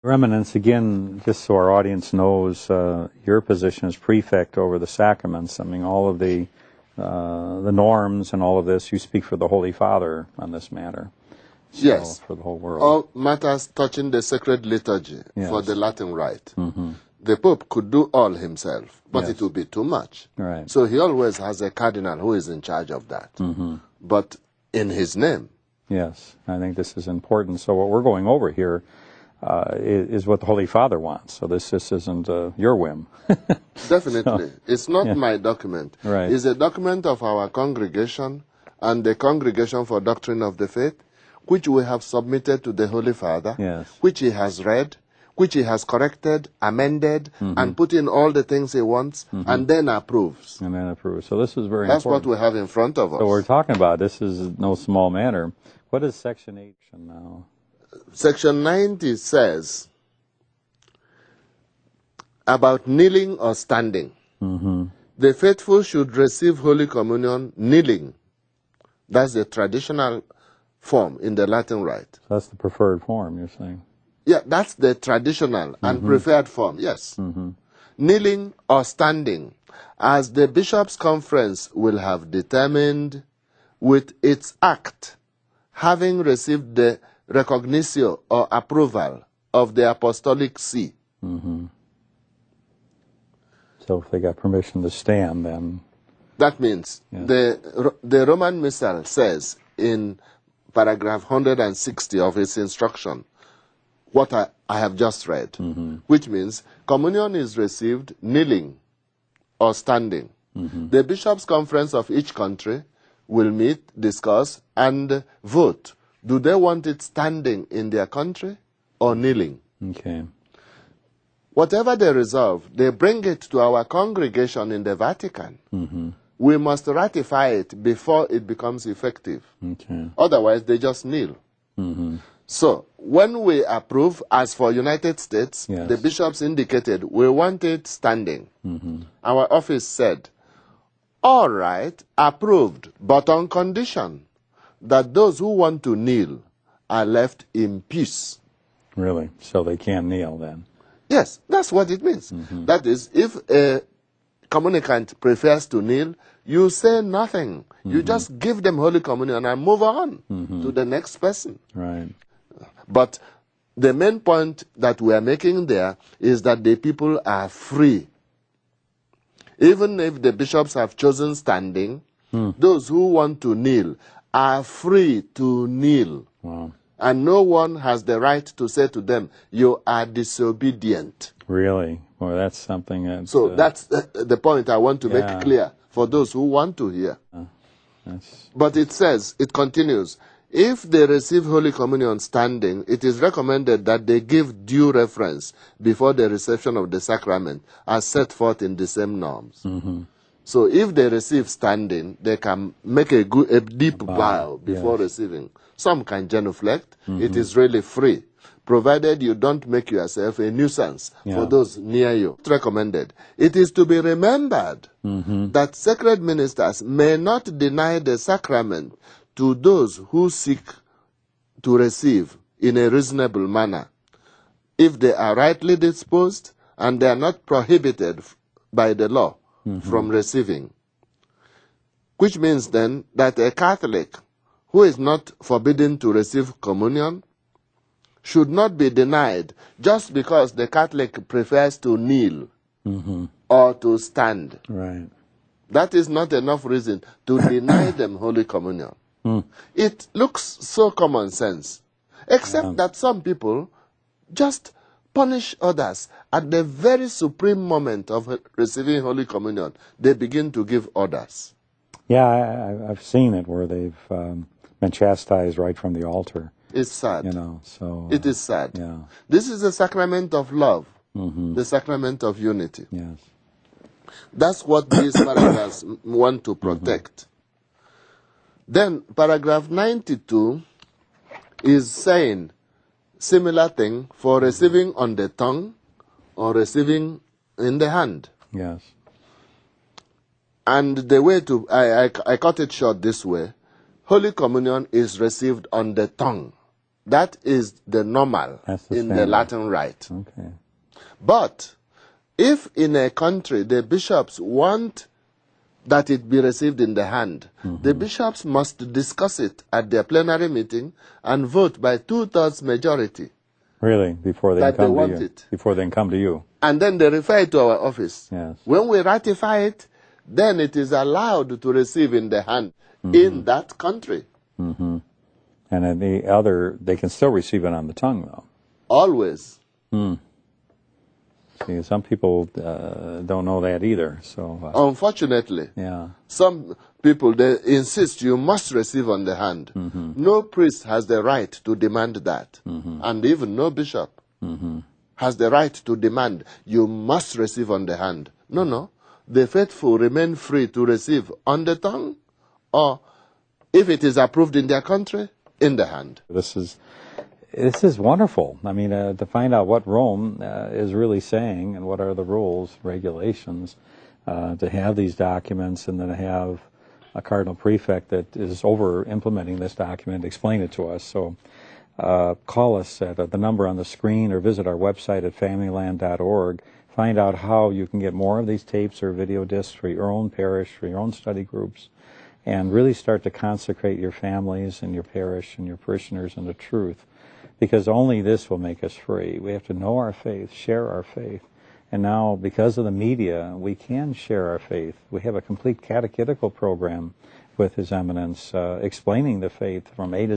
Remnants, again, just so our audience knows, your position as prefect over the sacraments. I mean, all of the norms and all of this, you speak for the Holy Father on this matter. So, yes. For the whole world. All matters touching the sacred liturgy for the Latin Rite. The Pope could do all himself, but it would be too much. Right. So he always has a cardinal who is in charge of that. But in his name. Yes, I think this is important. So what we're going over here is what the Holy Father wants. So this just isn't your whim. Definitely. It's not my document. Right. It's a document of our congregation and the Congregation for Doctrine of the Faith, which we have submitted to the Holy Father, which he has read, which he has corrected, amended, and put in all the things he wants, and then approves. And then approves. So this is very That's important. what we have in front of us. So we're talking about, this is no small matter. What is Section 8 now? Section 90 says about kneeling or standing. The faithful should receive Holy Communion kneeling. That's the traditional form in the Latin Rite. So that's the preferred form, you're saying? Yeah, that's the traditional and preferred form, yes. Kneeling or standing, as the Bishops' Conference will have determined with its act, having received the recognitio or approval of the Apostolic See. So if they got permission to stand, then... That means the Roman Missal says in paragraph 160 of its instruction, what I have just read, which means communion is received kneeling or standing. The Bishops' Conference of each country will meet, discuss, and vote. Do they want it standing in their country or kneeling? Okay. Whatever they resolve, they bring it to our congregation in the Vatican. We must ratify it before it becomes effective. Okay. Otherwise, they just kneel. So, when we approve, as for United States, the bishops indicated we want it standing. Our office said, all right, approved, but on condition that those who want to kneel are left in peace. Really? So they can't kneel then? Yes, that's what it means. That is, if a communicant prefers to kneel, you say nothing. You just give them Holy Communion and move on to the next person. Right. But the main point that we are making there is that the people are free. Even if the bishops have chosen standing, those who want to kneel are free to kneel. Wow. And no one has the right to say to them, you are disobedient. Really? Well, that's something that... So that's the point I want to make clear for those who want to hear. But it says, it continues, if they receive Holy Communion standing, it is recommended that they give due reference before the reception of the sacrament as set forth in the same norms. So if they receive standing, they can make a deep bow before receiving. Some can genuflect. It is really free, provided you don't make yourself a nuisance for those near you. It's recommended. It is to be remembered that sacred ministers may not deny the sacrament to those who seek to receive in a reasonable manner, if they are rightly disposed and they are not prohibited by the law from receiving. Which means then that a Catholic who is not forbidden to receive communion should not be denied just because the Catholic prefers to kneel or to stand. Right. That is not enough reason to deny them Holy Communion. It looks so common sense, except that some people just punish others at the very supreme moment of receiving Holy Communion. They begin to give orders. Yeah, I've seen it where they've been chastised right from the altar. It's sad. You know, so... it is sad. Yeah. This is the sacrament of love, the sacrament of unity. Yes. That's what these paragraphs want to protect. Then paragraph 92 is saying similar thing for receiving on the tongue or receiving in the hand. Yes. And the way to, I cut it short this way. Holy Communion is received on the tongue. That is the normal in the Latin rite. Okay. But if in a country the bishops want that it be received in the hand, the bishops must discuss it at their plenary meeting and vote by 2/3 majority. Really? Before they that come they want to you? it. Before they come to you? And then they refer it to our office. Yes. When we ratify it, then it is allowed to receive in the hand in that country. And in the other, they can still receive it on the tongue, though. Always. See, some people don't know that either. So unfortunately, yeah. Some people, they insist you must receive on the hand. No priest has the right to demand that. And even no bishop has the right to demand you must receive on the hand. No, no. The faithful remain free to receive on the tongue, or if it is approved in their country, in the hand. This is wonderful. I mean, to find out what Rome is really saying and what are the rules, regulations, to have these documents and then to have a cardinal prefect that is over implementing this document, explain it to us. So call us at the number on the screen or visit our website at familyland.org. Find out how you can get more of these tapes or video discs for your own parish, for your own study groups, and really start to consecrate your families and your parish and your parishioners in the truth. Because only this will make us free. We have to know our faith, share our faith. And now, because of the media, we can share our faith. We have a complete catechetical program with His Eminence explaining the faith from A to Z.